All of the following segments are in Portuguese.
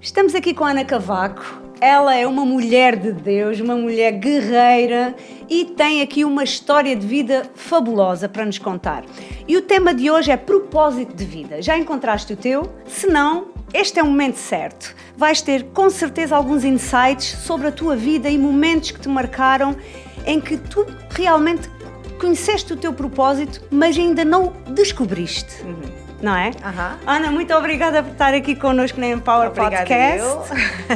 Estamos aqui com a Ana Cavaco. Ela é uma mulher de Deus, uma mulher guerreira e tem aqui uma história de vida fabulosa para nos contar. E o tema de hoje é propósito de vida. Já encontraste o teu? Se não, este é o momento certo. Vais ter com certeza alguns insights sobre a tua vida e momentos que te marcaram em que tu realmente conheceste o teu propósito, mas ainda não o descobriste. Não é? Ana, muito obrigada por estar aqui connosco na Empower Podcast.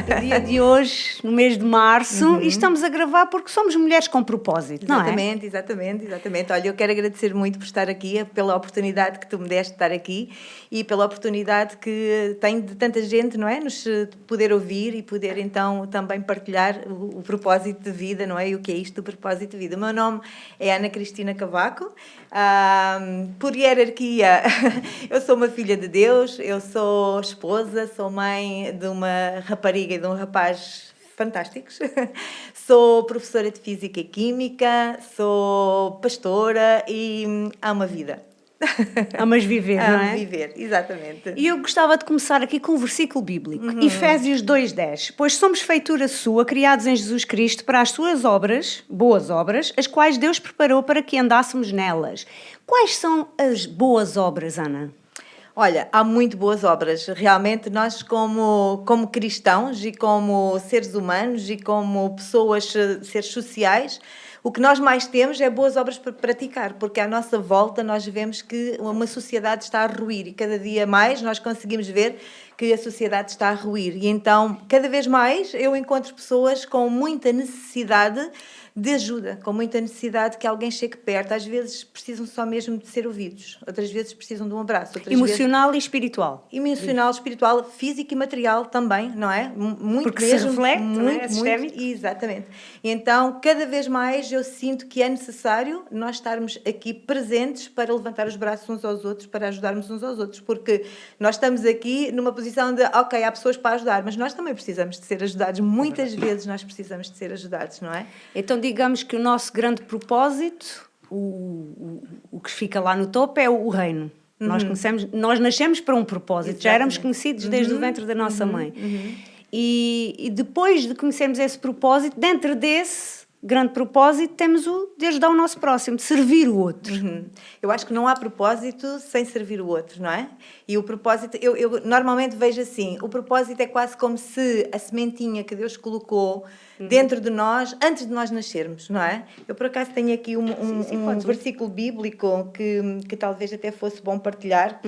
No dia de hoje, no mês de março, e estamos a gravar porque somos mulheres com propósito, não é? Exatamente. Olha, eu quero agradecer muito por estar aqui, pela oportunidade que tu me deste de estar aqui e pela oportunidade que tenho de tanta gente, não é? Nos poder ouvir e poder então também partilhar o propósito de vida, não é? E o que é isto do propósito de vida. O meu nome é Ana Cristina Cavaco. Por hierarquia, eu sou uma filha de Deus, eu sou esposa, sou mãe de uma rapariga e de um rapaz fantásticos. Sou professora de Física e Química, sou pastora e amo a vida. Amas viver, não é? Amo viver, exatamente. E eu gostava de começar aqui com um versículo bíblico, Efésios 2:10. Pois somos feitura sua, criados em Jesus Cristo, para as suas obras, boas obras, as quais Deus preparou para que andássemos nelas. Quais são as boas obras, Ana? Olha, há muito boas obras. Realmente nós como cristãos e como seres humanos e como pessoas, seres sociais, o que nós mais temos é boas obras para praticar, porque à nossa volta nós vemos que uma sociedade está a ruir e cada dia mais nós conseguimos ver que a sociedade está a ruir. E então, cada vez mais eu encontro pessoas com muita necessidade de ajuda, com muita necessidade que alguém chegue perto. Às vezes precisam só mesmo de ser ouvidos, outras vezes precisam de um abraço. Emocional e espiritual. Emocional, espiritual, físico e material também, não é? Muito porque mesmo, se reflete, muito, não é? É sistémico. Exatamente. E então, cada vez mais eu sinto que é necessário nós estarmos aqui presentes para levantar os braços uns aos outros, para ajudarmos uns aos outros, porque nós estamos aqui numa posição de, ok, há pessoas para ajudar, mas nós também precisamos de ser ajudados. Muitas vezes nós precisamos de ser ajudados, não é? Então, digamos que o nosso grande propósito, o que fica lá no topo, é o reino. Nós nascemos para um propósito. Exatamente. Já éramos conhecidos desde o ventre da nossa mãe. E depois de conhecermos esse propósito, dentro desse grande propósito, temos o de ajudar o nosso próximo, de servir o outro. Eu acho que não há propósito sem servir o outro, não é? E o propósito, eu normalmente vejo assim, o propósito é quase como se a sementinha que Deus colocou dentro de nós, antes de nós nascermos, não é? Eu, por acaso, tenho aqui um versículo bíblico que talvez até fosse bom partilhar.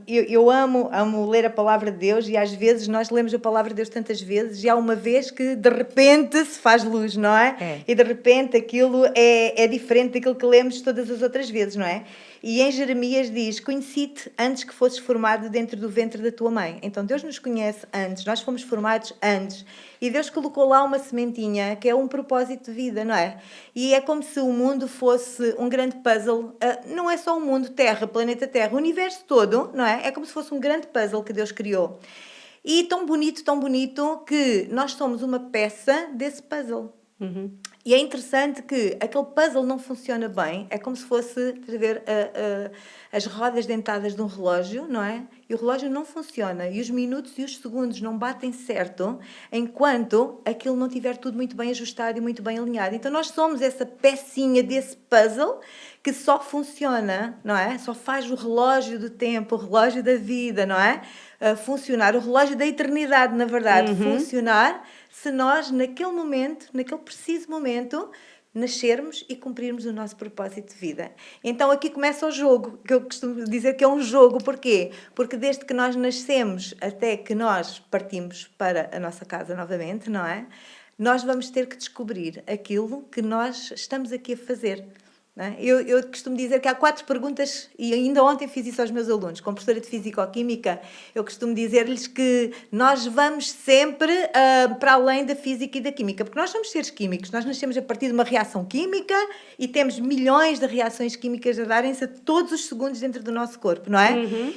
Eu amo ler a palavra de Deus e às vezes nós lemos a palavra de Deus tantas vezes e há uma vez que de repente se faz luz, não é? E de repente aquilo é diferente daquilo que lemos todas as outras vezes, não é? E em Jeremias diz, conheci-te antes que fosses formado dentro do ventre da tua mãe. Então Deus nos conhece antes, nós fomos formados antes. E Deus colocou lá uma sementinha que é um propósito de vida, não é? E é como se o mundo fosse um grande puzzle. Não é só o mundo, Terra, planeta Terra, o universo todo, não é? É como se fosse um grande puzzle que Deus criou. E tão bonito que nós somos uma peça desse puzzle. E é interessante que aquele puzzle não funciona bem, é como se fosse, estás a ver, as rodas dentadas de um relógio, não é? E o relógio não funciona, e os minutos e os segundos não batem certo, enquanto aquilo não estiver tudo muito bem ajustado e muito bem alinhado. Então nós somos essa pecinha desse puzzle que só funciona, não é? Só faz o relógio do tempo, o relógio da vida, não é? Funcionar, o relógio da eternidade, na verdade, funcionar se nós, naquele momento, naquele preciso momento, nascermos e cumprirmos o nosso propósito de vida. Então aqui começa o jogo, que eu costumo dizer que é um jogo. Porquê? Porque desde que nós nascemos até que nós partimos para a nossa casa novamente, não é? Nós vamos ter que descobrir aquilo que nós estamos aqui a fazer. Eu costumo dizer que há 4 perguntas, e ainda ontem fiz isso aos meus alunos, como professora de Físico-Química, eu costumo dizer-lhes que nós vamos sempre para além da Física e da Química, porque nós somos seres químicos, nós nascemos a partir de uma reação química e temos milhões de reações químicas a darem-se a todos os segundos dentro do nosso corpo, não é?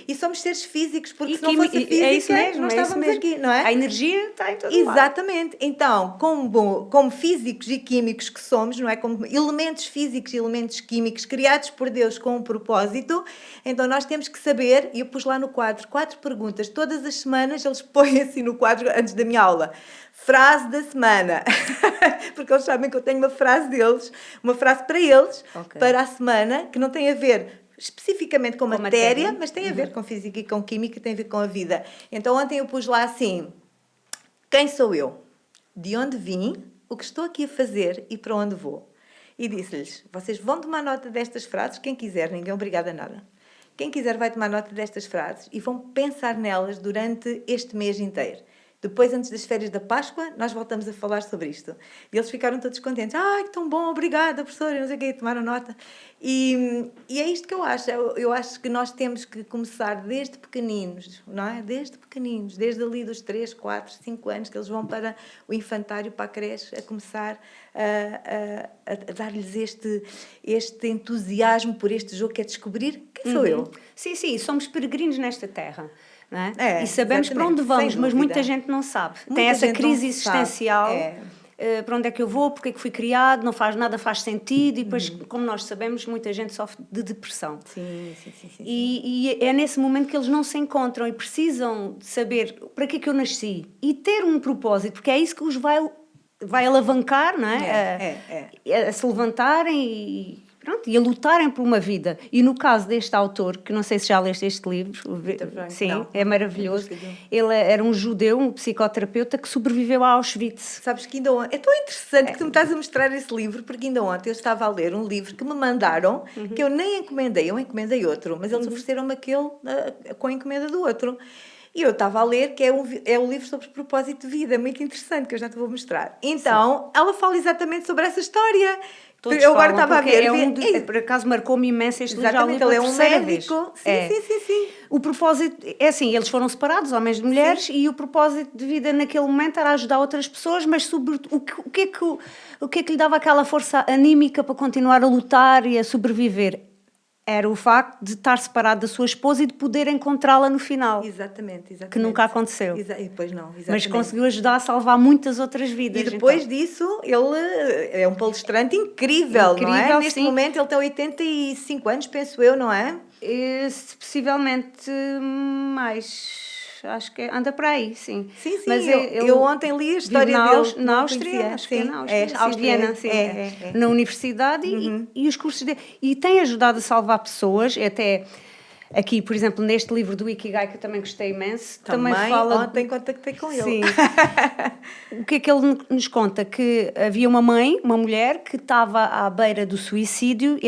E somos seres físicos, porque se não fosse a física, é isso mesmo, não estávamos aqui, não é? A energia está em todo lado. Exatamente. Então, como físicos e químicos que somos, não é? Como elementos físicos e elementos elementos químicos criados por Deus com um propósito. Então nós temos que saber, e eu pus lá no quadro 4 perguntas, todas as semanas eles põem assim no quadro antes da minha aula. Frase da semana, porque eles sabem que eu tenho uma frase deles, uma frase para eles, para a semana, que não tem a ver especificamente com matéria, mas tem a ver com física e com química, tem a ver com a vida. Então ontem eu pus lá assim, quem sou eu? De onde vim? O que estou aqui a fazer e para onde vou? E disse-lhes, vocês vão tomar nota destas frases, quem quiser, ninguém é obrigado a nada. Quem quiser vai tomar nota destas frases e vão pensar nelas durante este mês inteiro. Depois, antes das férias da Páscoa, nós voltamos a falar sobre isto. E eles ficaram todos contentes. Ai, que tão bom, obrigada, professora, não sei o quê, tomaram nota. E é isto que eu acho. Eu acho que nós temos que começar desde pequeninos, não é? Desde pequeninos, desde ali dos 3, 4, 5 anos, que eles vão para o infantário, para a creche, a começar a dar-lhes este entusiasmo por este jogo, que é descobrir quem sou eu. Sim, sim, somos peregrinos nesta terra. Não é? É, e sabemos para onde vamos, mas muita gente não sabe. Tem essa crise existencial. Para onde é que eu vou, porque é que fui criado, não faz nada, faz sentido, e depois, como nós sabemos, muita gente sofre de depressão. Sim. E é nesse momento que eles não se encontram e precisam de saber para que é que eu nasci e ter um propósito, porque é isso que os vai alavancar, não é? A se levantarem e a lutarem por uma vida. E no caso deste autor, que não sei se já leste este livro, sim, não, é maravilhoso. Ele era um judeu, um psicoterapeuta que sobreviveu a Auschwitz. Sabes que ainda ontem, é tão interessante que tu me estás a mostrar esse livro, porque ainda ontem eu estava a ler um livro que me mandaram, que eu nem encomendei, eu encomendei outro, mas eles ofereceram-me aquele com a encomenda do outro. E eu estava a ler, que é um livro sobre propósito de vida, muito interessante, que eu já te vou mostrar. Então, ela fala exatamente sobre essa história. Todos eu agora estava a ver. Por acaso marcou-me imenso este livro. Exatamente, ele é um médico. Sim. O propósito, é assim, eles foram separados, homens e mulheres, e o propósito de vida naquele momento era ajudar outras pessoas, mas sobretudo, o que é que lhe dava aquela força anímica para continuar a lutar e a sobreviver? Era o facto de estar separado da sua esposa e de poder encontrá-la no final. Exatamente. Que nunca aconteceu. Pois não, exatamente. Mas conseguiu ajudar a salvar muitas outras vidas. E depois disso, ele é um palestrante incrível, não é? Neste momento ele tem 85 anos, penso eu, não é? Possivelmente mais... Acho que anda para aí, sim. Sim, mas eu ontem li a história dele. Na Áustria, acho que é na Áustria. Viena, sim. Na universidade e os cursos dele. E tem ajudado a salvar pessoas, até... Aqui, por exemplo, neste livro do Ikigai, que eu também gostei imenso, também fala... Ontem contactei com ele. Sim. O que é que ele nos conta? Que havia uma mulher, que estava à beira do suicídio.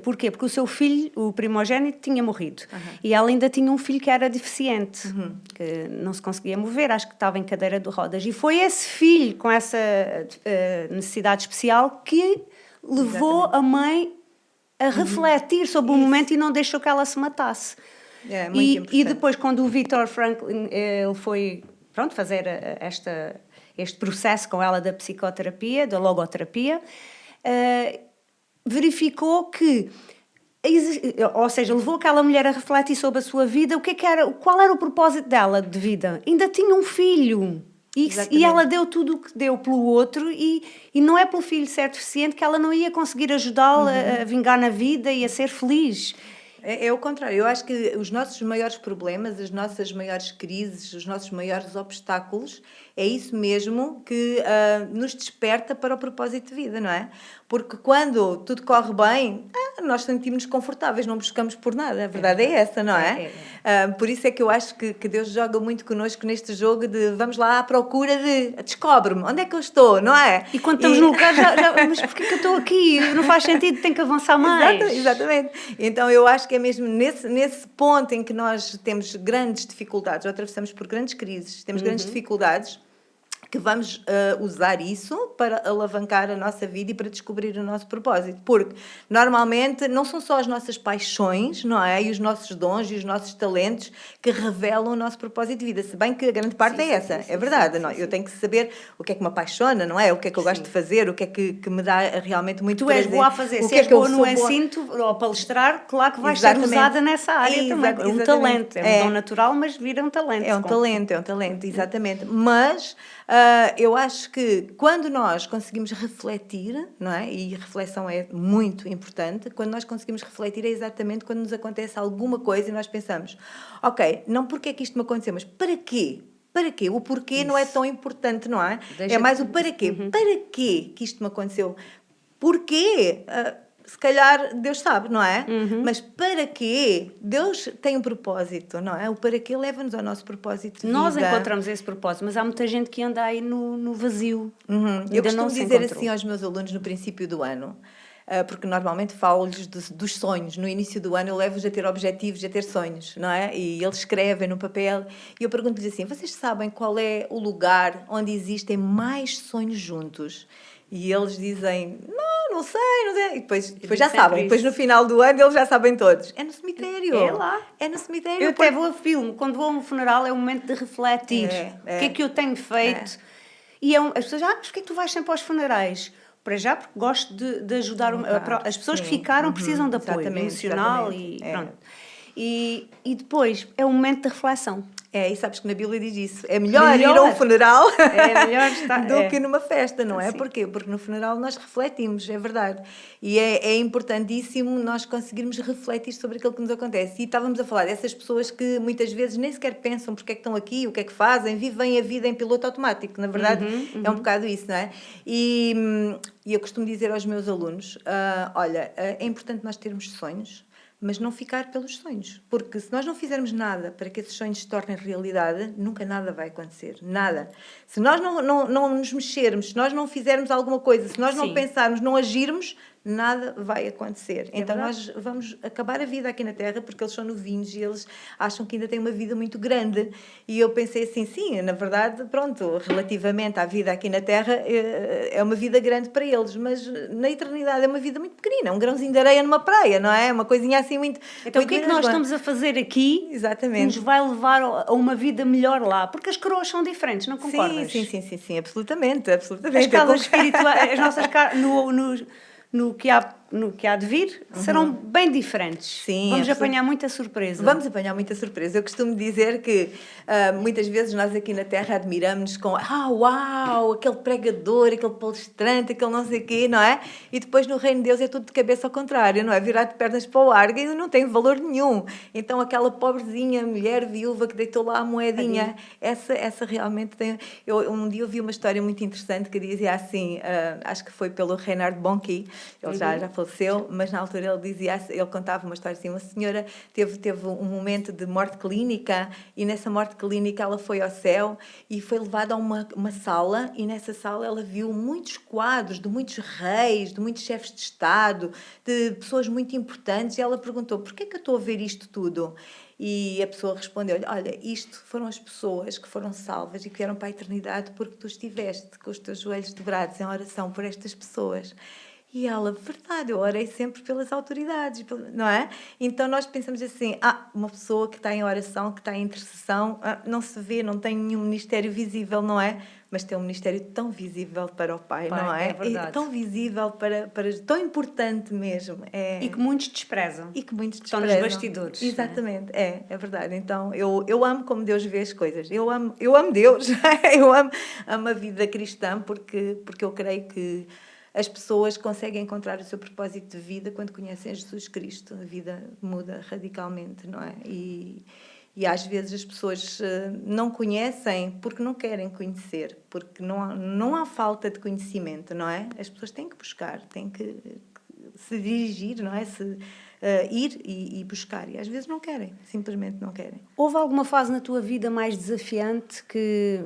Porquê? Porque o seu filho, o primogênito, tinha morrido. E ela ainda tinha um filho que era deficiente, que não se conseguia mover, acho que estava em cadeira de rodas. E foi esse filho, com essa necessidade especial, que levou a mãe a refletir sobre o momento e não deixou que ela se matasse. É muito importante. E depois, quando o Viktor Franklin ele foi fazer este processo com ela da psicoterapia, da logoterapia, verificou que, ou seja, levou aquela mulher a refletir sobre a sua vida, qual era o propósito dela de vida. Ainda tinha um filho. E ela deu tudo o que deu pelo outro e não é pelo filho ser deficiente que ela não ia conseguir ajudá-lo a vingar na vida e a ser feliz. É o contrário. Eu acho que os nossos maiores problemas, as nossas maiores crises, os nossos maiores obstáculos, é isso mesmo que nos desperta para o propósito de vida, não é? Porque quando tudo corre bem, nós sentimos-nos confortáveis, não buscamos por nada. A verdade é essa, não é? Por isso é que eu acho que Deus joga muito connosco neste jogo de vamos lá à procura de descobre-me, onde é que eu estou, não é? E quando estamos no lugar, mas porquê que eu estou aqui? Não faz sentido, tem que avançar mais. Exatamente. Então eu acho que é mesmo nesse ponto em que nós temos grandes dificuldades, ou atravessamos por grandes crises, temos grandes dificuldades, que vamos usar isso para alavancar a nossa vida e para descobrir o nosso propósito. Porque, normalmente, não são só as nossas paixões, não é? E os nossos dons e os nossos talentos que revelam o nosso propósito de vida. Se bem que a grande parte é essa, é verdade. Eu tenho que saber o que é que me apaixona, não é? O que é que eu gosto de fazer, o que é que me dá realmente muito prazer. Tu és boa a fazer, se és boa no ensino ou a palestrar, claro que vais ser usada nessa área também. É um talento, é um dom natural, mas vira um talento. É um talento, exatamente. Mas... Eu acho que quando nós conseguimos refletir, não é? E a reflexão é muito importante, quando nós conseguimos refletir é exatamente quando nos acontece alguma coisa e nós pensamos, ok, não porque é que isto me aconteceu, mas para quê? Para quê? O porquê não é tão importante, não é? É mais o para quê. Para quê que isto me aconteceu? Porquê? Se calhar Deus sabe, não é? Mas para quê? Deus tem um propósito, não é? O para quê leva-nos ao nosso propósito de vida. Nós encontramos esse propósito, mas há muita gente que anda aí no vazio. Eu costumo dizer assim aos meus alunos no princípio do ano, porque normalmente falo-lhes dos sonhos. No início do ano eu levo-os a ter objetivos, a ter sonhos, não é? E eles escrevem no papel e eu pergunto-lhes assim, vocês sabem qual é o lugar onde existem mais sonhos juntos? E eles dizem, não sei. E depois já sabem. Depois no final do ano eles já sabem todos. É no cemitério. É lá. É no cemitério. Eu até vou a filme. Quando vou a um funeral é o momento de refletir. O que é que eu tenho feito? E as pessoas, mas porquê é que tu vais sempre aos funerais? Para já, porque gosto de ajudar as pessoas que ficaram precisam de apoio emocional e pronto. E depois é um momento de reflexão. E sabes que na Bíblia diz isso. É melhor ir a um funeral do que numa festa, não é? Porquê? Porque no funeral nós refletimos, é verdade. E é importantíssimo nós conseguirmos refletir sobre aquilo que nos acontece. E estávamos a falar dessas pessoas que muitas vezes nem sequer pensam porque é que estão aqui, o que é que fazem, vivem a vida em piloto automático. Na verdade, é um bocado isso, não é? E eu costumo dizer aos meus alunos, olha, é importante nós termos sonhos, mas não ficar pelos sonhos. Porque se nós não fizermos nada para que esses sonhos se tornem realidade, nunca nada vai acontecer. Nada. Se nós não nos mexermos, se nós não fizermos alguma coisa, se nós não pensarmos, não agirmos, nada vai acontecer. Então nós vamos acabar a vida aqui na Terra porque eles são novinhos e eles acham que ainda têm uma vida muito grande. E eu pensei assim, sim, na verdade, pronto, relativamente à vida aqui na Terra, é uma vida grande para eles, mas na eternidade é uma vida muito pequenina, um grãozinho de areia numa praia, não é? Uma coisinha assim muito... Então muito o que é que nós estamos a fazer aqui que nos vai levar a uma vida melhor lá? Porque as coroas são diferentes, não concordas? Sim, absolutamente. As casas espirituais, as nossas casas... No que há de vir, serão bem diferentes. Sim, vamos apanhar muita surpresa. Vamos apanhar muita surpresa. Eu costumo dizer que muitas vezes nós aqui na Terra admiramos com uau, aquele pregador, aquele palestrante, aquele não sei o quê, não é? E depois no reino de Deus é tudo de cabeça ao contrário, não é? Virado de pernas para o ar e não tem valor nenhum. Então aquela pobrezinha mulher viúva que deitou lá a moedinha, essa realmente tem... Um dia eu vi uma história muito interessante que dizia assim, acho que foi pelo Reinhard Bonnke, ele já faleceu, mas na altura ele contava uma história assim, uma senhora teve um momento de morte clínica e nessa morte clínica ela foi ao céu e foi levada a uma sala e nessa sala ela viu muitos quadros de muitos reis, de muitos chefes de Estado, de pessoas muito importantes e ela perguntou, porquê é que eu estou a ver isto tudo? E a pessoa respondeu-lhe, olha, isto foram as pessoas que foram salvas e que vieram para a eternidade porque tu estiveste com os teus joelhos dobrados em oração por estas pessoas. E ela, verdade, eu orei sempre pelas autoridades, não é? Então nós pensamos assim, uma pessoa que está em oração, que está em intercessão, não se vê, não tem nenhum ministério visível, não é? Mas tem um ministério tão visível para o Pai, não é? É verdade. E tão visível, tão importante mesmo. E que muitos desprezam. Estão nos bastidores. Exatamente, é verdade. Então eu amo como Deus vê as coisas. Eu amo Deus, eu amo a vida cristã porque eu creio que as pessoas conseguem encontrar o seu propósito de vida quando conhecem Jesus Cristo. A vida muda radicalmente, não é? E às vezes as pessoas não conhecem porque não querem conhecer, porque não há falta de conhecimento, não é? As pessoas têm que buscar, têm que se dirigir, não é? Ir e buscar. E às vezes não querem, simplesmente não querem. Houve alguma fase na tua vida mais desafiante que...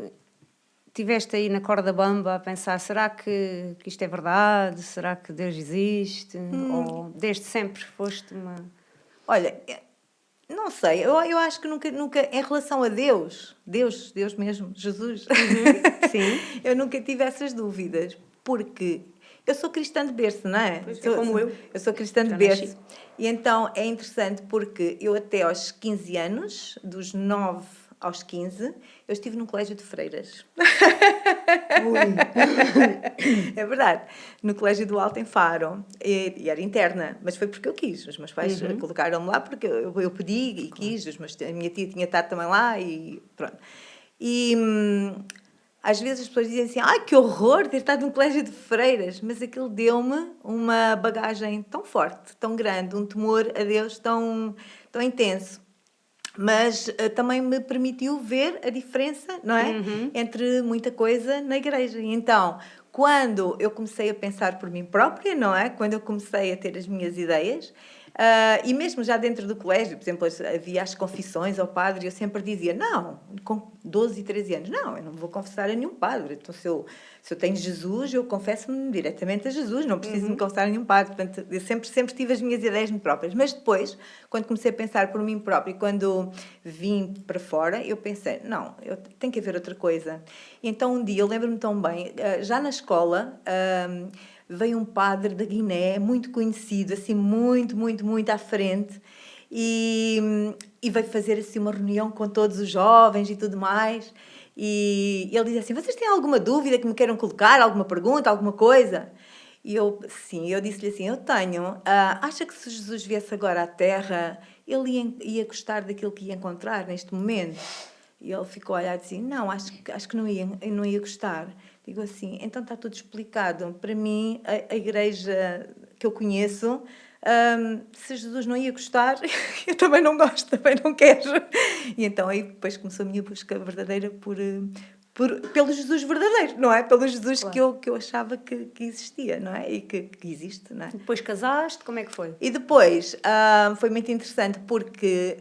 Tiveste aí na corda bamba a pensar, será que isto é verdade? Será que Deus existe? Ou desde sempre foste uma... Olha, não sei, eu acho que nunca, em relação a Deus mesmo, Jesus, Sim. Eu nunca tive essas dúvidas, porque eu sou cristã de berço, não é? Como eu. Eu sou cristã de berço. E então é interessante porque eu até aos 15 anos, dos 9 aos 15, eu estive num colégio de freiras. É verdade. No colégio do Alto em Faro. E era interna, mas foi porque eu quis. Os meus pais colocaram-me lá porque eu pedi e quis. A minha tia tinha estado também lá e pronto. E às vezes as pessoas dizem assim, ai, que horror ter estado num colégio de freiras, mas aquilo deu-me uma bagagem tão forte, tão grande, um temor a Deus tão intenso. Mas também me permitiu ver a diferença, não é? Entre muita coisa na igreja. E então, quando eu comecei a pensar por mim própria, não é? Quando eu comecei a ter as minhas ideias, e mesmo já dentro do colégio, por exemplo, havia as confissões ao padre, e eu sempre dizia, não, com 12 e 13 anos, não, eu não vou confessar a nenhum padre. Então, se eu tenho Jesus, eu confesso-me diretamente a Jesus, não preciso me confessar a nenhum padre. Portanto, eu sempre tive as minhas ideias muito próprias. Mas depois, quando comecei a pensar por mim própria e quando vim para fora, eu pensei, não, tem que haver outra coisa. E então, um dia, eu lembro-me tão bem, já na escola, veio um padre da Guiné, muito conhecido, assim, muito à frente, e veio fazer assim uma reunião com todos os jovens e tudo mais. E ele dizia assim, vocês têm alguma dúvida que me queiram colocar? Alguma pergunta? Alguma coisa? E eu disse-lhe assim, eu tenho. Acha que se Jesus viesse agora à Terra, ele ia gostar daquilo que ia encontrar neste momento? E ele ficou a olhar assim, não, acho que não ia gostar. Digo assim, então está tudo explicado. Para mim, a igreja que eu conheço, se Jesus não ia gostar, eu também não gosto, também não quero. E então aí depois começou a minha busca verdadeira pelo Jesus verdadeiro, não é? Pelo Jesus claro. que eu achava que existia, não é? E que existe, não é? Depois casaste, como é que foi? E depois foi muito interessante porque,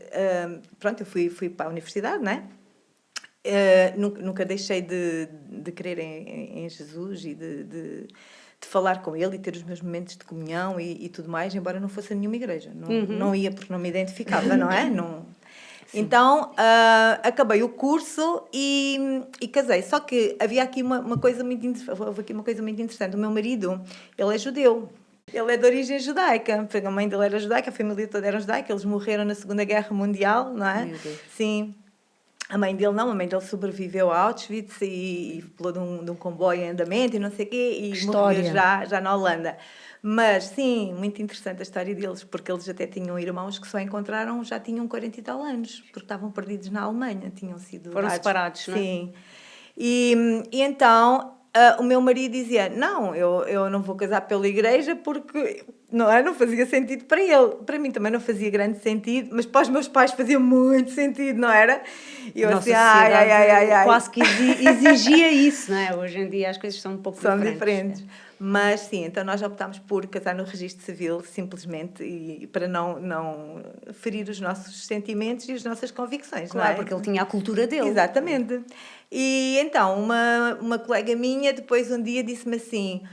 pronto, eu fui para a universidade, não é? Nunca deixei de crer em Jesus e de falar com Ele e ter os meus momentos de comunhão e tudo mais, embora não fosse a nenhuma igreja. Não ia porque não me identificava, não é? Não. Então, acabei o curso e casei. Só que havia aqui uma coisa muito interessante. O meu marido, ele é judeu. Ele é de origem judaica. A mãe dele era judaica, a família toda era judaica. Eles morreram na Segunda Guerra Mundial, não é? Meu Deus. Sim. A mãe dele não, a mãe dele sobreviveu a Auschwitz e pulou de um comboio em andamento e não sei o quê, e morreu já na Holanda. Mas, sim, muito interessante a história deles, porque eles até tinham irmãos que só encontraram, já tinham 40 e tal anos, porque estavam perdidos na Alemanha, tinham sido... Foram separados, não é? Sim. E então... o meu marido dizia, não, eu não vou casar pela igreja porque não fazia sentido para ele. Para mim também não fazia grande sentido, mas para os meus pais fazia muito sentido, não era? E eu assim, ai. Quase que exigia isso, não é? Hoje em dia as coisas são um pouco diferentes. Mas sim, então nós optámos por casar no registro civil, simplesmente, e para não ferir os nossos sentimentos e as nossas convicções, claro, não é? porque ele tinha a cultura dele. Exatamente. E então, uma colega minha, depois um dia disse-me assim,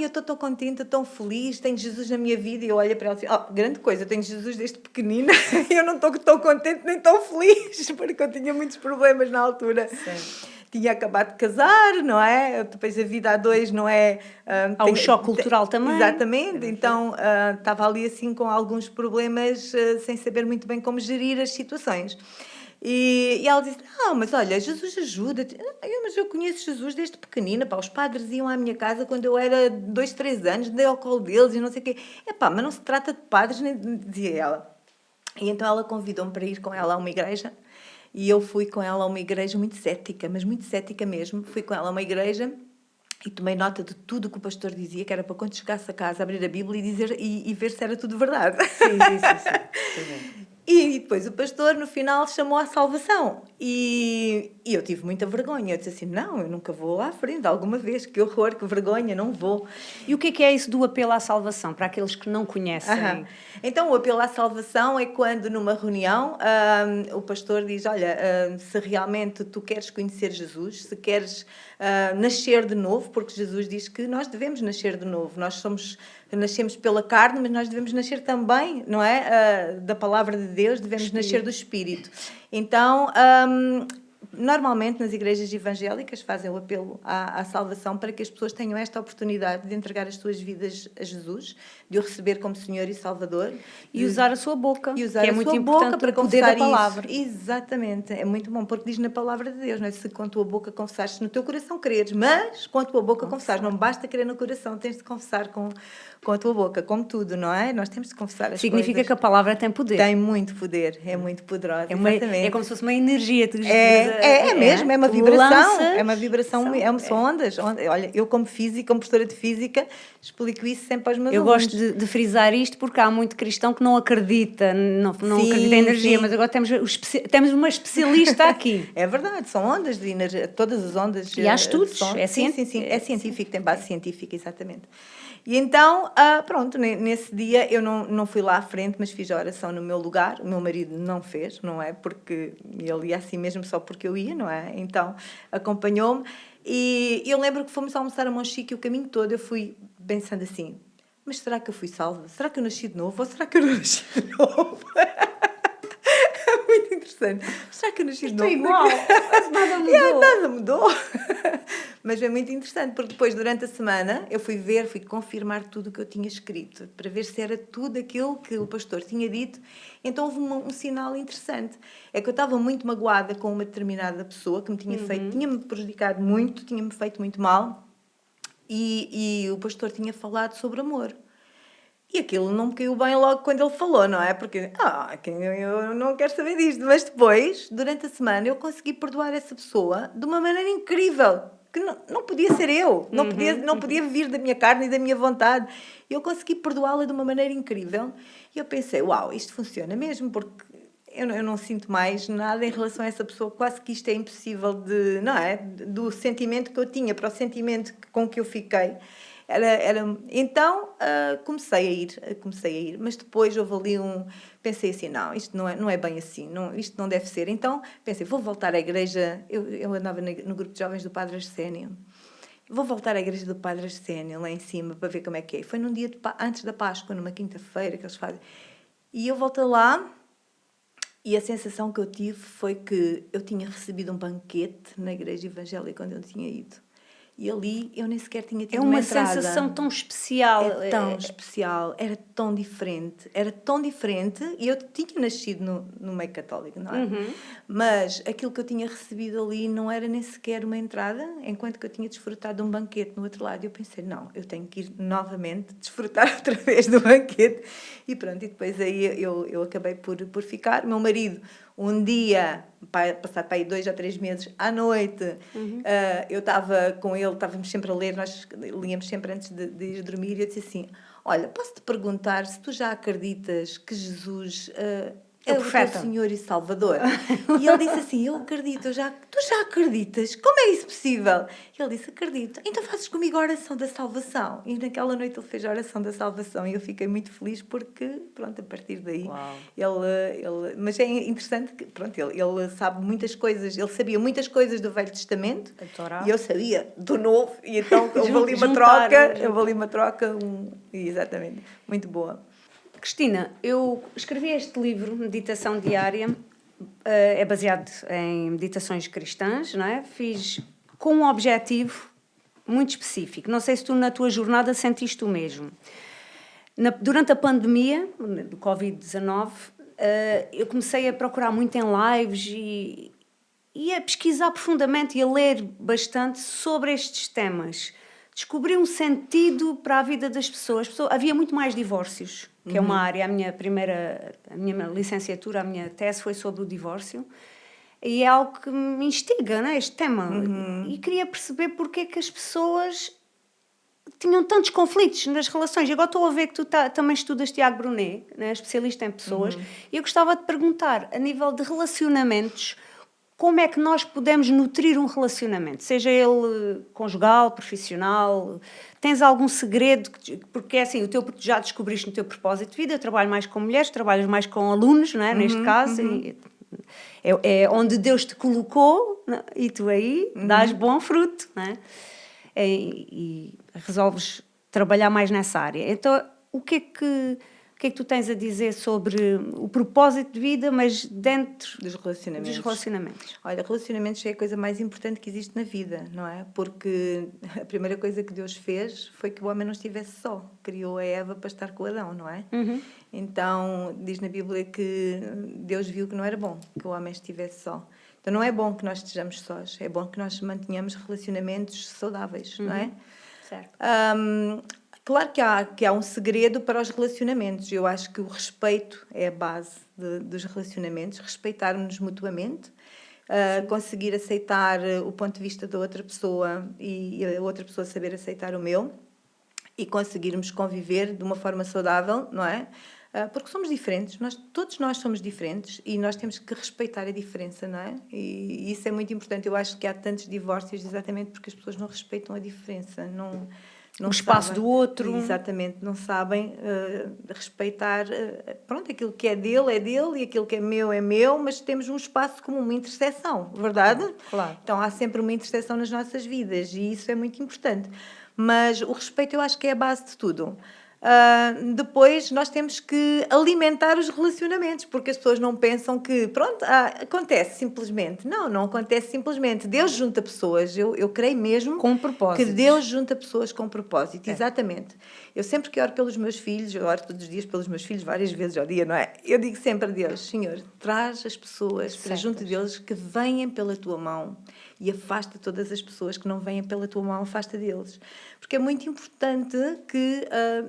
eu estou tão contente, tão feliz, tenho Jesus na minha vida. E eu olho para ela e assim, grande coisa, eu tenho Jesus desde pequenina e eu não estou tão contente nem tão feliz, porque eu tinha muitos problemas na altura. Sim. Tinha acabado de casar, não é? Depois a vida a dois não é... Há um choque cultural também. Exatamente. Então, estava ali assim com alguns problemas, sem saber muito bem como gerir as situações. E ela disse, mas olha, Jesus ajuda-te. Mas eu conheço Jesus desde pequenina, os padres iam à minha casa quando eu era 2, 3 anos, dei ao colo deles e não sei o quê. Mas não se trata de padres, dizia ela. E então ela convidou-me para ir com ela a uma igreja. E eu fui com ela a uma igreja muito cética, mas muito cética mesmo. Fui com ela a uma igreja e tomei nota de tudo o que o pastor dizia, que era para quando chegasse a casa abrir a Bíblia e ver se era tudo verdade. Sim. E depois o pastor, no final, chamou à salvação. E eu tive muita vergonha. Eu disse assim, não, eu nunca vou à frente alguma vez. Que horror, que vergonha, não vou. E o que é isso do apelo à salvação, para aqueles que não conhecem? Então, o apelo à salvação é quando, numa reunião, o pastor diz, olha, se realmente tu queres conhecer Jesus, se queres nascer de novo, porque Jesus diz que nós devemos nascer de novo. Nascemos pela carne, mas nós devemos nascer também, não é? Da palavra de Deus, devemos nascer do Espírito. Então, normalmente nas igrejas evangélicas fazem o apelo à salvação para que as pessoas tenham esta oportunidade de entregar as suas vidas a Jesus, de o receber como Senhor e Salvador. E usar a sua boca, que é muito importante para confessar a palavra. Isso. Exatamente, é muito bom, porque diz na palavra de Deus, não é? Se com a tua boca confessares, se no teu coração creres, mas com a tua boca confessares, não basta crer no coração, tens de confessar com a tua boca, como tudo, não é? Nós temos de confessar as Significa coisas. que a palavra tem poder. Tem muito poder, é muito poderosa, exatamente. É como se fosse uma energia, tu é É mesmo, é uma vibração. Lanças, é uma vibração, são ondas. Olha, eu como física, como professora de física, explico isso sempre aos meus Eu alunos. gosto de frisar isto porque há muito cristão que não acredita, não acredita em energia, mas agora temos uma especialista aqui. É verdade, são ondas de energia, todas as ondas. E há estudos, é científico, tem base científica, exatamente. E então, pronto, nesse dia eu não fui lá à frente, mas fiz a oração no meu lugar. O meu marido não fez, não é? Porque ele ia assim mesmo só porque eu ia, não é? Então, acompanhou-me. E eu lembro que fomos almoçar a Monchique e o caminho todo eu fui pensando assim, mas será que eu fui salva? Será que eu nasci de novo? Ou será que eu não nasci de novo? É muito interessante. Será que eu nasci de novo? Estou igual, nada mudou. Nada mudou. Mas é muito interessante, porque depois, durante a semana, eu fui confirmar tudo o que eu tinha escrito, para ver se era tudo aquilo que o pastor tinha dito. Então houve um sinal interessante. É que eu estava muito magoada com uma determinada pessoa que me tinha feito, tinha-me prejudicado muito, tinha-me feito muito mal, e o pastor tinha falado sobre amor. E aquilo não me caiu bem logo quando ele falou, não é? Porque, eu não quero saber disto. Mas depois, durante a semana, eu consegui perdoar essa pessoa de uma maneira incrível. Que não podia ser eu. Não podia vir da minha carne e da minha vontade. Eu consegui perdoá-la de uma maneira incrível. E eu pensei, uau, isto funciona mesmo, porque eu não sinto mais nada em relação a essa pessoa. Quase que isto é impossível de, não é? Do sentimento que eu tinha para o sentimento com que eu fiquei. Então, comecei a ir, mas depois houve ali pensei assim, não, isto não é bem assim, isto não deve ser. Então, pensei, vou voltar à igreja, eu andava no grupo de jovens do Padre Arsénio, vou voltar à igreja do Padre Arsénio, lá em cima, para ver como é que é. Foi num dia antes da Páscoa, numa quinta-feira, que eles fazem. E eu voltei lá, e a sensação que eu tive foi que eu tinha recebido um banquete na igreja evangélica onde eu tinha ido. E ali eu nem sequer tinha tido uma entrada. É uma sensação tão especial. É tão especial, era tão diferente, e eu tinha nascido no meio católico, não é? Mas aquilo que eu tinha recebido ali não era nem sequer uma entrada, enquanto que eu tinha desfrutado de um banquete no outro lado. E eu pensei, não, eu tenho que ir novamente desfrutar outra vez do banquete. E pronto, e depois aí eu acabei por ficar. Meu marido, um dia, passar para aí 2 ou 3 meses, à noite, eu estava com ele, estávamos sempre a ler, nós líamos sempre antes de ir dormir, e eu disse assim, olha, posso-te perguntar se tu já acreditas que Jesus é o teu Senhor e Salvador? E ele disse assim, eu acredito, tu já acreditas? Como é isso possível? E ele disse, acredito. Então fazes comigo a oração da salvação. E naquela noite ele fez a oração da salvação e eu fiquei muito feliz porque, pronto, a partir daí, mas é interessante que, pronto, ele sabe muitas coisas, ele sabia muitas coisas do Velho Testamento e eu sabia do Novo, e então houve ali uma troca, exatamente, muito boa. Cristina, eu escrevi este livro, Meditação Diária, é baseado em meditações cristãs, não é? Fiz com um objetivo muito específico. Não sei se tu na tua jornada sentiste o mesmo. Durante a pandemia do Covid-19, eu comecei a procurar muito em lives e a pesquisar profundamente e a ler bastante sobre estes temas. Descobri um sentido para a vida das pessoas. Havia muito mais divórcios, que é uma área, a minha licenciatura, a minha tese foi sobre o divórcio, e é algo que me instiga, né, este tema. E queria perceber porque é que as pessoas tinham tantos conflitos nas relações. E agora estou a ver que tu também estudas Tiago Brunet, né, especialista em pessoas, e eu gostava de perguntar, a nível de relacionamentos, como é que nós podemos nutrir um relacionamento? Seja ele conjugal, profissional, tens algum segredo? Porque é assim, já descobriste no teu propósito de vida, eu trabalho mais com mulheres, trabalhas mais com alunos, não é? Neste caso, é onde Deus te colocou, não? E tu aí dás bom fruto, não é? E resolves trabalhar mais nessa área. Então, o que é que tu tens a dizer sobre o propósito de vida, mas dentro dos relacionamentos? Olha, relacionamentos é a coisa mais importante que existe na vida, não é? Porque a primeira coisa que Deus fez foi que o homem não estivesse só. Criou a Eva para estar com Adão, não é? Então, diz na Bíblia que Deus viu que não era bom que o homem estivesse só. Então, não é bom que nós estejamos sós. É bom que nós mantenhamos relacionamentos saudáveis, não é? Certo. Claro que há um segredo para os relacionamentos. Eu acho que o respeito é a base dos relacionamentos. Respeitarmos-nos mutuamente. conseguir aceitar o ponto de vista da outra pessoa e a outra pessoa saber aceitar o meu e conseguirmos conviver de uma forma saudável, não é? Porque somos diferentes, todos nós somos diferentes e nós temos que respeitar a diferença, não é? E isso é muito importante. Eu acho que há tantos divórcios exatamente porque as pessoas não respeitam a diferença, não o espaço sabem, do outro. Exatamente, não sabem respeitar, pronto, aquilo que é dele e aquilo que é meu, mas temos um espaço comum, uma interseção, verdade? Claro. Então há sempre uma interseção nas nossas vidas e isso é muito importante. Mas o respeito eu acho que é a base de tudo. Depois nós temos que alimentar os relacionamentos, porque as pessoas não pensam que, pronto, acontece simplesmente. Não acontece simplesmente. Deus junta pessoas, eu creio mesmo com propósito. Que Deus junta pessoas com propósito, exatamente. Eu sempre que oro pelos meus filhos, eu oro todos os dias pelos meus filhos, várias vezes ao dia, não é? Eu digo sempre a Deus, Senhor, traz as pessoas para junto deles que venham pela tua mão e afasta todas as pessoas que não venham pela tua mão, afasta deles. Porque é muito importante que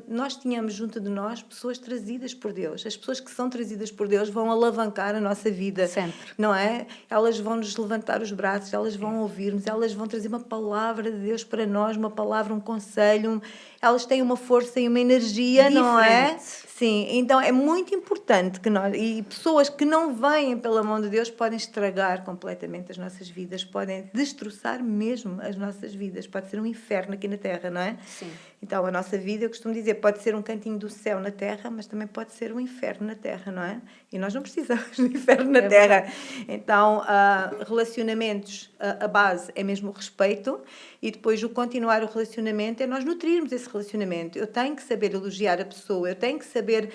nós tenhamos junto de nós pessoas trazidas por Deus. As pessoas que são trazidas por Deus vão alavancar a nossa vida. Sempre. Não é? Elas vão nos levantar os braços, elas vão ouvir-nos, elas vão trazer uma palavra de Deus para nós, uma palavra, um conselho. Elas têm uma força e uma energia, diferente. Não é? Sim, então é muito importante que nós... E pessoas que não vêm pela mão de Deus podem estragar completamente as nossas vidas, podem destroçar mesmo as nossas vidas. Pode ser um inferno aqui na Terra, não é? Sim. Então, a nossa vida, eu costumo dizer, pode ser um cantinho do céu na Terra, mas também pode ser um inferno na Terra, não é? E nós não precisamos do inferno na Terra. Então, relacionamentos, a base é mesmo o respeito e depois o continuar o relacionamento é nós nutrirmos esse relacionamento. Eu tenho que saber elogiar a pessoa, eu tenho que saber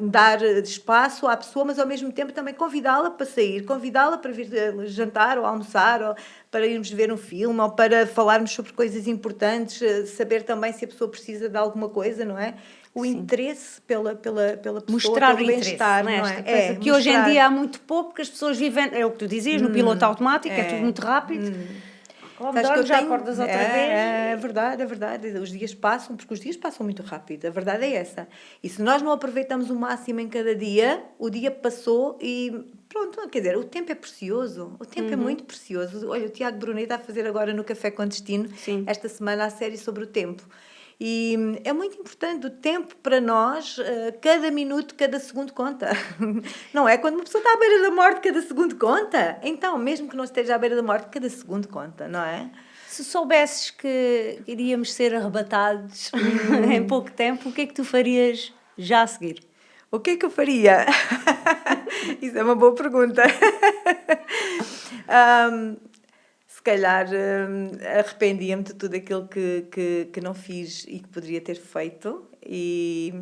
dar espaço à pessoa, mas ao mesmo tempo também convidá-la para sair, convidá-la para vir jantar ou almoçar, ou para irmos ver um filme, ou para falarmos sobre coisas importantes, saber também se a pessoa precisa de alguma coisa, não é? O Sim. interesse pela pessoa, mostrar pelo o bem-estar, não é? Que mostrar. Hoje em dia há muito pouco, porque as pessoas vivem, é o que tu dizias, no piloto automático, é tudo muito rápido. Já acordas outra vez. É verdade. Os dias passam, porque os dias passam muito rápido. A verdade é essa. E se nós não aproveitamos o máximo em cada dia, o dia passou e pronto, quer dizer, o tempo é precioso. O tempo é muito precioso. Olha, o Tiago Brunet está a fazer agora no Café com Destino, esta semana, a série sobre o tempo. E é muito importante o tempo para nós, cada minuto, cada segundo conta. Não é? Quando uma pessoa está à beira da morte, cada segundo conta. Então, mesmo que não esteja à beira da morte, cada segundo conta, não é? Se soubesses que iríamos ser arrebatados em pouco tempo, o que é que tu farias já a seguir? O que é que eu faria? Isso é uma boa pergunta. Se calhar arrependia-me de tudo aquilo que não fiz e que poderia ter feito e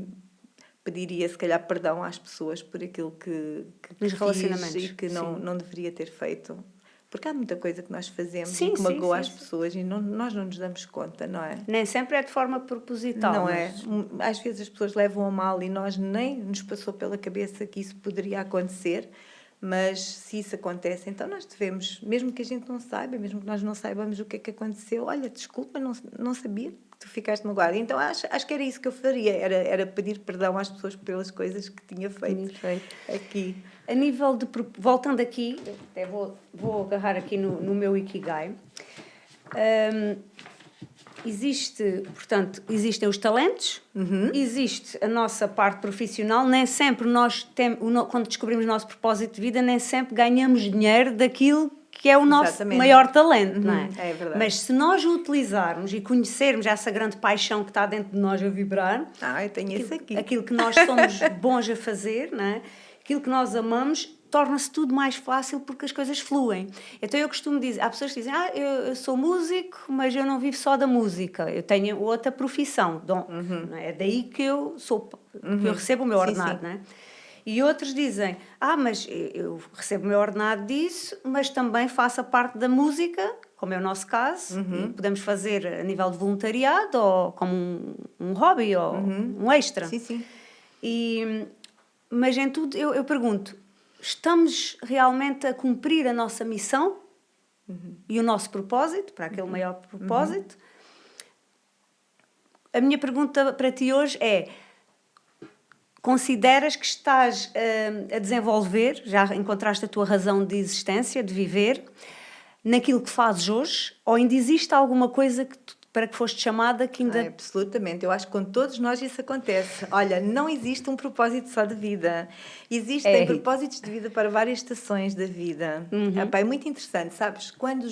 pediria se calhar perdão às pessoas por aquilo que fiz e que não deveria ter feito. Porque há muita coisa que nós fazemos e que magoa as pessoas e nós não nos damos conta, não é? Nem sempre é de forma proposital. Não é? Às vezes as pessoas levam a mal e nós nem nos passou pela cabeça que isso poderia acontecer. Mas se isso acontece, então nós devemos, mesmo que a gente não saiba, mesmo que nós não saibamos o que é que aconteceu, olha, desculpa, não sabia que tu ficaste magoada. Então acho que era isso que eu faria, era pedir perdão às pessoas pelas coisas que tinha feito aqui. A nível de... Voltando aqui, até vou agarrar aqui no meu Ikigai. Existem os talentos, existe a nossa parte profissional, nem sempre quando descobrimos o nosso propósito de vida, nem sempre ganhamos dinheiro daquilo que é o nosso maior talento, não é? É verdade. Mas se nós o utilizarmos e conhecermos essa grande paixão que está dentro de nós a vibrar, eu tenho isso aqui. Aquilo que nós somos bons a fazer, não é? Aquilo que nós amamos, torna-se tudo mais fácil porque as coisas fluem. Então eu costumo dizer, há pessoas que dizem, eu sou músico, mas eu não vivo só da música, eu tenho outra profissão, não é? É daí que eu recebo o meu ordenado, não é? E outros dizem, mas eu recebo o meu ordenado disso, mas também faço a parte da música, como é o nosso caso, e podemos fazer a nível de voluntariado, ou como um hobby, ou um extra. Sim. Mas em tudo eu pergunto, estamos realmente a cumprir a nossa missão e o nosso propósito, para aquele maior propósito? A minha pergunta para ti hoje é, consideras que estás a desenvolver, já encontraste a tua razão de existência, de viver, naquilo que fazes hoje? Ou ainda existe alguma coisa para que foste chamada que ainda... Absolutamente, eu acho que com todos nós isso acontece. Olha, não existe um propósito só de vida. Existem propósitos de vida para várias estações da vida. Epá, é muito interessante, sabes? Quando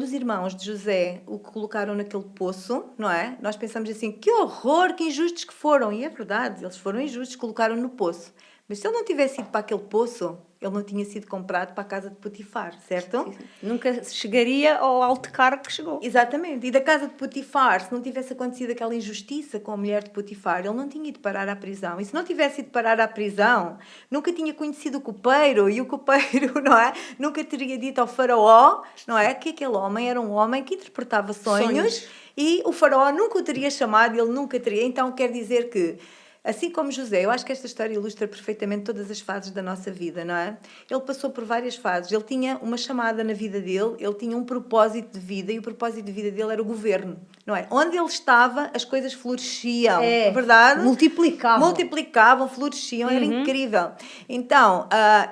os irmãos de José o colocaram naquele poço, não é? Nós pensamos assim, que horror, que injustos que foram. E é verdade, eles foram injustos, colocaram no poço. Mas se ele não tivesse ido para aquele poço, ele não tinha sido comprado para a casa de Potifar, certo? Nunca chegaria ao alto cargo que chegou. Exatamente. E da casa de Potifar, se não tivesse acontecido aquela injustiça com a mulher de Potifar, ele não tinha ido parar à prisão. E se não tivesse ido parar à prisão, nunca tinha conhecido o copeiro. E o copeiro, não é? Nunca teria dito ao faraó, não é? Que aquele homem era um homem que interpretava sonhos. E o faraó nunca o teria chamado, ele nunca teria. Então quer dizer que, assim como José, eu acho que esta história ilustra perfeitamente todas as fases da nossa vida, não é? Ele passou por várias fases. Ele tinha uma chamada na vida dele, ele tinha um propósito de vida, e o propósito de vida dele era o governo, não é? Onde ele estava, as coisas floresciam, é verdade? Multiplicavam, floresciam, era incrível. Então,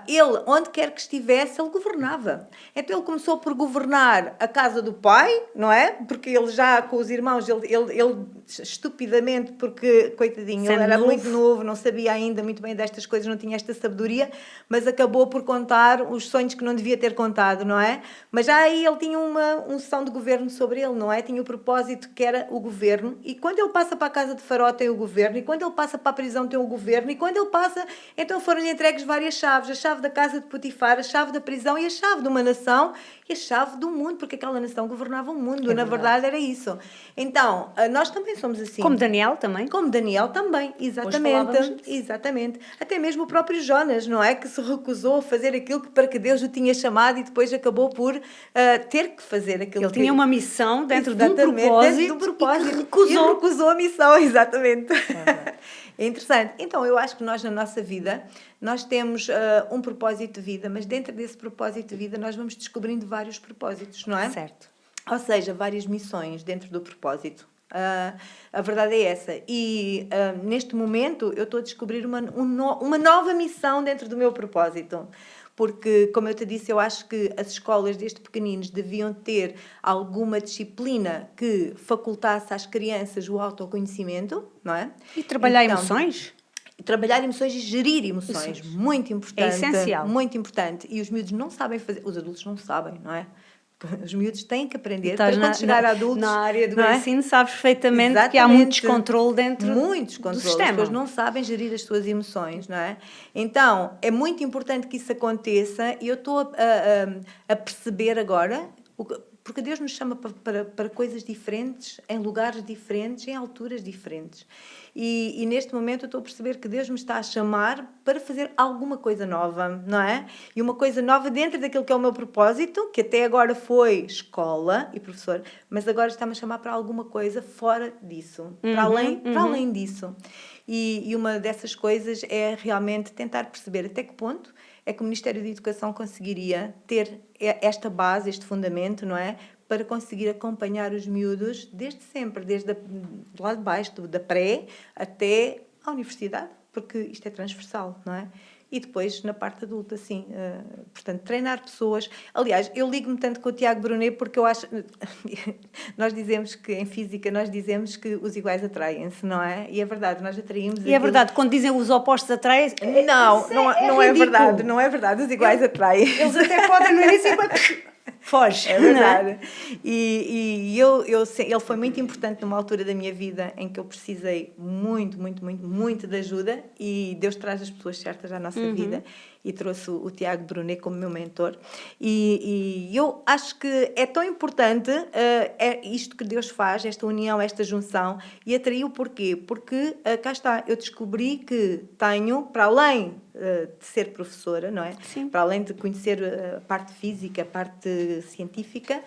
ele, onde quer que estivesse, ele governava. Então, ele começou por governar a casa do pai, não é? Porque ele já, com os irmãos, ele estupidamente, porque, coitadinho, ele era muito novo, não sabia ainda muito bem destas coisas, não tinha esta sabedoria, mas acabou por contar os sonhos que não devia ter contado, não é? Mas já aí ele tinha uma unção de governo sobre ele, não é? Tinha o propósito que era o governo, e quando ele passa para a casa de Faraó tem o governo, e quando ele passa para a prisão tem o governo, e quando ele passa, então foram-lhe entregues várias chaves, a chave da casa de Potifar, a chave da prisão e a chave de uma nação e a chave do mundo, porque aquela nação governava o mundo, na verdade era isso. Então, nós também somos assim. Como Daniel também. Como Daniel também, exatamente. Exatamente. Até mesmo o próprio Jonas, não é? Que se recusou a fazer aquilo para que Deus o tinha chamado e depois acabou por ter que fazer aquilo. Ele tinha uma missão dentro de um propósito, e recusou a missão, exatamente. É interessante. Então, eu acho que nós, na nossa vida, nós temos um propósito de vida, mas dentro desse propósito de vida nós vamos descobrindo vários propósitos, não é? Certo. Ou seja, várias missões dentro do propósito. A verdade é essa. E neste momento eu estou a descobrir uma nova missão dentro do meu propósito. Porque, como eu te disse, eu acho que as escolas desde pequeninos deviam ter alguma disciplina que facultasse às crianças o autoconhecimento, não é? E trabalhar emoções? Trabalhar emoções e gerir emoções. Muito importante. É essencial. Muito importante. E os miúdos não sabem fazer, os adultos não sabem, não é? Os miúdos têm que aprender para quando chegar a adultos... Na área do ensino sabes perfeitamente que há muito descontrole dentro do sistema. As pessoas não sabem gerir as suas emoções, não é? Então, é muito importante que isso aconteça e eu estou a perceber agora... Porque Deus nos chama para coisas diferentes, em lugares diferentes, em alturas diferentes. E neste momento eu estou a perceber que Deus me está a chamar para fazer alguma coisa nova, não é? E uma coisa nova dentro daquilo que é o meu propósito, que até agora foi escola e professor, mas agora está-me a chamar para alguma coisa fora disso, para além disso. E uma dessas coisas é realmente tentar perceber até que ponto é que o Ministério da Educação conseguiria ter esta base, este fundamento, não é? Para conseguir acompanhar os miúdos desde sempre, desde lá de baixo, da pré até à universidade, porque isto é transversal, não é? E depois na parte adulta, sim. Portanto, treinar pessoas. Aliás, eu ligo-me tanto com o Tiago Brunet porque eu acho... Nós dizemos que, em física, nós dizemos que os iguais atraem-se, não é? E é verdade, nós atraímos... E é verdade, quando dizem os opostos atraem-se... Não é verdade, não é verdade. Os iguais atraem. Eles até podem no início... Foge. É verdade. Ele foi muito importante numa altura da minha vida em que eu precisei muito de ajuda, e Deus traz as pessoas certas à nossa vida, e trouxe o Tiago Brunet como meu mentor. E eu acho que é tão importante é isto que Deus faz, esta união, esta junção, e atraiu porquê? Porque cá está, eu descobri que tenho, para além de ser professora, não é? Sim. Para além de conhecer a parte física, a parte científica,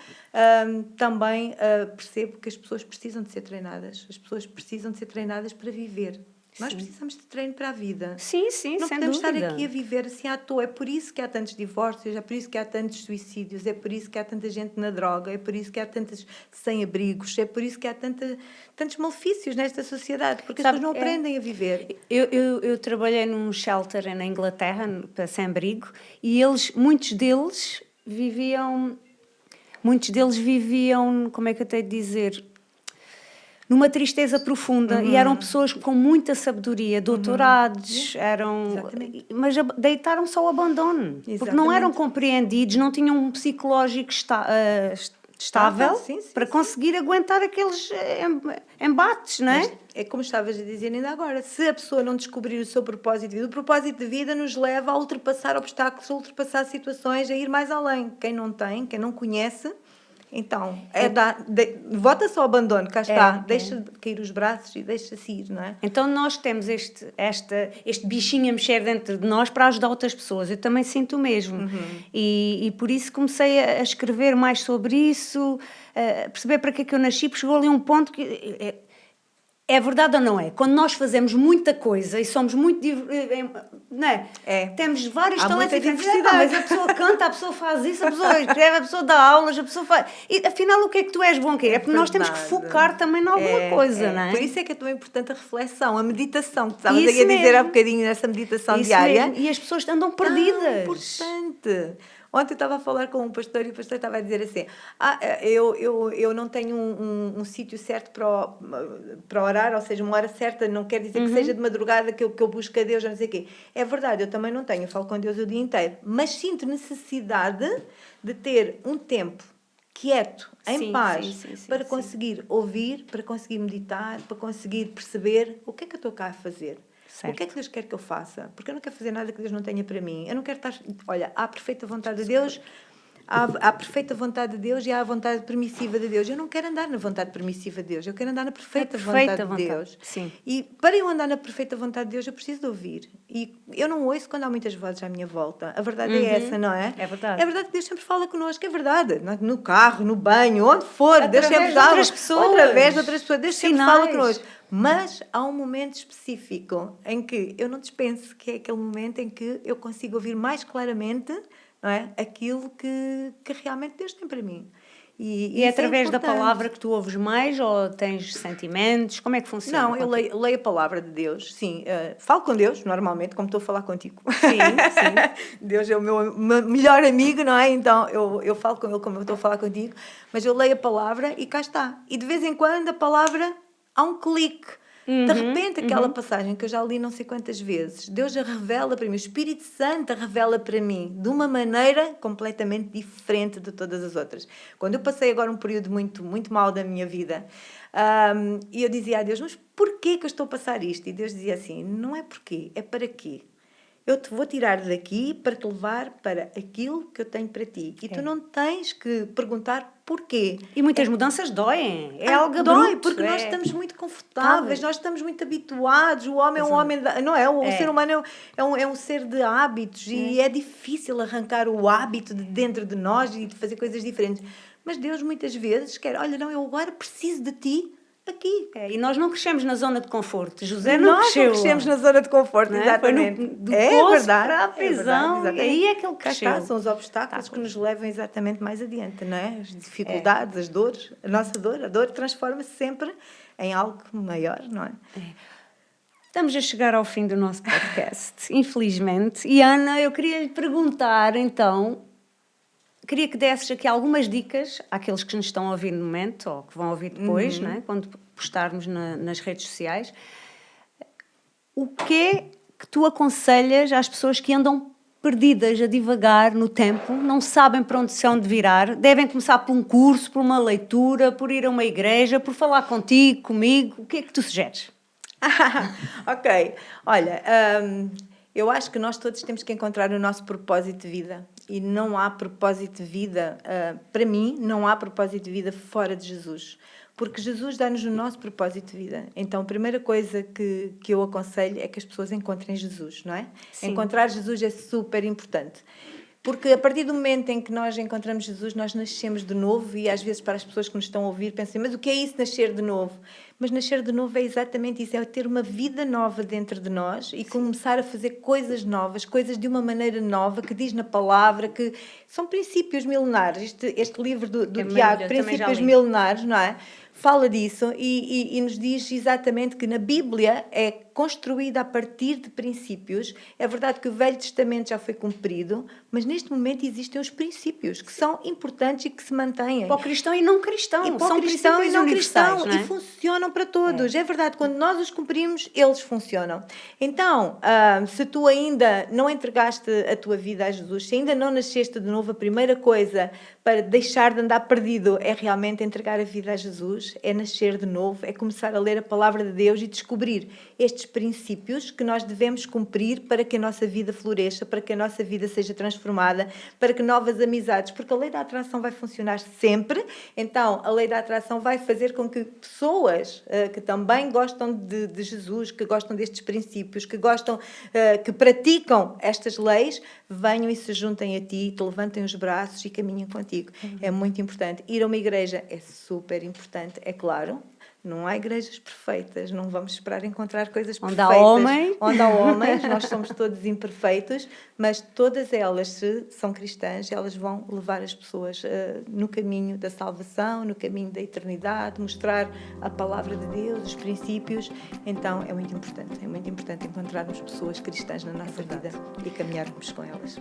também percebo que as pessoas precisam de ser treinadas. As pessoas precisam de ser treinadas para viver. Nós precisamos de treino para a vida. Sim, sim, Não sem podemos dúvida. estar aqui a viver assim à toa. É por isso que há tantos divórcios, é por isso que há tantos suicídios, é por isso que há tanta gente na droga, é por isso que há tantos sem-abrigos, é por isso que há tantos malefícios nesta sociedade, porque as Sabe, pessoas não aprendem a viver. Eu trabalhei num shelter na Inglaterra, para sem-abrigo, e muitos deles viviam, como é que eu tenho de dizer, numa tristeza profunda, e eram pessoas com muita sabedoria, doutorados, Exatamente. mas deitaram-se ao abandono, porque não Exatamente. eram compreendidos, não tinham um psicológico estável Sim, para conseguir aguentar aqueles embates, não é? Mas é como estavas a dizer ainda agora, se a pessoa não descobrir o seu propósito de vida, o propósito de vida nos leva a ultrapassar obstáculos, a ultrapassar situações, a ir mais além. Quem não tem, quem não conhece, então, vota-se ao abandono, cá está, deixa de cair os braços e deixa-se ir, não é? Então nós temos este bichinho a mexer dentro de nós para ajudar outras pessoas. Eu também sinto o mesmo. E por isso comecei a escrever mais sobre isso, a perceber para que é que eu nasci, porque chegou ali um ponto que... É verdade ou não é? Quando nós fazemos muita coisa e somos muito... Não é? Temos vários Há talentos muita diferentes. diversidade. Mas a pessoa canta, a pessoa faz isso, a pessoa escreve, a pessoa dá aulas, a pessoa faz... E afinal, o que é que tu és bom? É porque nós temos que focar também em alguma coisa, não é? Por isso é que é tão importante a reflexão, a meditação, que estavas Isso aí a dizer mesmo. há bocadinho nessa meditação Isso diária. mesmo. E as pessoas andam perdidas. Importante. Ontem eu estava a falar com um pastor e o pastor estava a dizer assim: eu não tenho um sítio certo para orar, ou seja, uma hora certa, não quer dizer que seja de madrugada que eu busco a Deus, não sei o quê. É verdade, eu também não tenho, eu falo com Deus o dia inteiro, mas sinto necessidade de ter um tempo quieto, em paz, para conseguir ouvir, para conseguir meditar, para conseguir perceber o que é que eu estou cá a fazer. Certo. O que é que Deus quer que eu faça? Porque eu não quero fazer nada que Deus não tenha para mim. Eu não quero estar... Olha, há a perfeita vontade de Deus, há a perfeita vontade de Deus e há a vontade permissiva de Deus. Eu não quero andar na vontade permissiva de Deus, eu quero andar na perfeita vontade de Deus. Sim. E para eu andar na perfeita vontade de Deus, eu preciso de ouvir. E eu não ouço quando há muitas vozes à minha volta. A verdade é essa, não é? É verdade. É verdade que Deus sempre fala connosco, é verdade. No carro, no banho, onde for, Deus sempre de fala. outras pessoas. Através de outras pessoas, Deus sempre Sinais. fala connosco. Mas há um momento específico em que eu não dispenso, que é aquele momento em que eu consigo ouvir mais claramente, não é, aquilo que realmente Deus tem para mim. E é através da palavra que tu ouves mais ou tens sentimentos? Como é que funciona? Não, eu leio a palavra de Deus, sim. Falo com Deus, normalmente, como estou a falar contigo. Sim, sim. Deus é o meu melhor amigo, não é? Então, eu falo com Ele como eu estou a falar contigo. Mas eu leio a palavra e cá está. E de vez em quando a palavra... Há um clique. De repente, aquela passagem que eu já li não sei quantas vezes, Deus a revela para mim, o Espírito Santo a revela para mim de uma maneira completamente diferente de todas as outras. Quando eu passei agora um período muito, muito mau da minha vida, e eu dizia a Deus, mas porquê que eu estou a passar isto? E Deus dizia assim, não é porquê, é para quê? Eu te vou tirar daqui para te levar para aquilo que eu tenho para ti. E tu não tens que perguntar porquê. E muitas mudanças doem. É algo dói, abrupto, porque nós estamos muito confortáveis, nós estamos muito habituados. O homem é um homem... Não é? O ser humano é um ser de hábitos e é difícil arrancar o hábito de dentro de nós e de fazer coisas diferentes. Mas Deus muitas vezes quer... Olha, não, eu agora preciso de ti aqui. E nós não crescemos na zona de conforto. José não cresceu. Nós não crescemos na zona de conforto, exatamente. Foi do poço para a prisão, verdade, e aí é que ele cresceu. São os obstáculos que nos levam exatamente mais adiante, não é? As dificuldades, as dores, a nossa dor, a dor transforma-se sempre em algo maior, não é? Estamos a chegar ao fim do nosso podcast, infelizmente. E Ana, eu queria lhe perguntar, então, queria que desses aqui algumas dicas àqueles que nos estão a ouvir no momento ou que vão ouvir depois, não é? Quando postarmos nas redes sociais. O que é que tu aconselhas às pessoas que andam perdidas a divagar no tempo, não sabem para onde se hão de virar, devem começar por um curso, por uma leitura, por ir a uma igreja, por falar contigo, comigo? O que é que tu sugeres? Ok. Olha, eu acho que nós todos temos que encontrar o nosso propósito de vida. E não há propósito de vida, para mim, não há propósito de vida fora de Jesus. Porque Jesus dá-nos o nosso propósito de vida. Então, a primeira coisa que eu aconselho é que as pessoas encontrem Jesus, não é? Sim. Encontrar Jesus é super importante. Porque a partir do momento em que nós encontramos Jesus, nós nascemos de novo e às vezes para as pessoas que nos estão a ouvir pensam, mas o que é isso, nascer de novo? mas nascer de novo é exatamente isso, é ter uma vida nova dentro de nós e começar a fazer coisas novas, coisas de uma maneira nova, que diz na palavra, que são princípios milenares. Este livro do Tiago, Princípios Milenares, não é? Fala disso e nos diz exatamente que na Bíblia é construída a partir de princípios. É verdade que o Velho Testamento já foi cumprido, mas neste momento existem os princípios que são importantes e que se mantêm. Para o cristão e não cristão. E para são o cristão e não cristão. Não é? E funcionam para todos. É verdade, quando nós os cumprimos, eles funcionam. Então, se tu ainda não entregaste a tua vida a Jesus, se ainda não nasceste de novo, a primeira coisa para deixar de andar perdido é realmente entregar a vida a Jesus, é nascer de novo, é começar a ler a palavra de Deus e descobrir estes princípios que nós devemos cumprir para que a nossa vida floresça, para que a nossa vida seja transformada, para que novas amizades, porque a lei da atração vai funcionar sempre, então a lei da atração vai fazer com que pessoas que também gostam de Jesus, que gostam destes princípios, que gostam, que praticam estas leis, venham e se juntem a ti, te levantem os braços e caminhem contigo. É muito importante. Ir a uma igreja é super importante, é claro. Não há igrejas perfeitas, não vamos esperar encontrar coisas perfeitas. Onde há homens, nós somos todos imperfeitos, mas todas elas, se são cristãs, elas vão levar as pessoas no caminho da salvação, no caminho da eternidade, mostrar a palavra de Deus, os princípios. Então é muito importante encontrarmos pessoas cristãs na nossa vida e caminharmos com elas.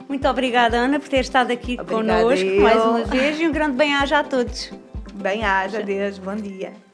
Muito obrigada, Ana, por ter estado aqui connosco mais uma vez e um grande bem-aja a todos. Bem-aja, Deus, bom dia.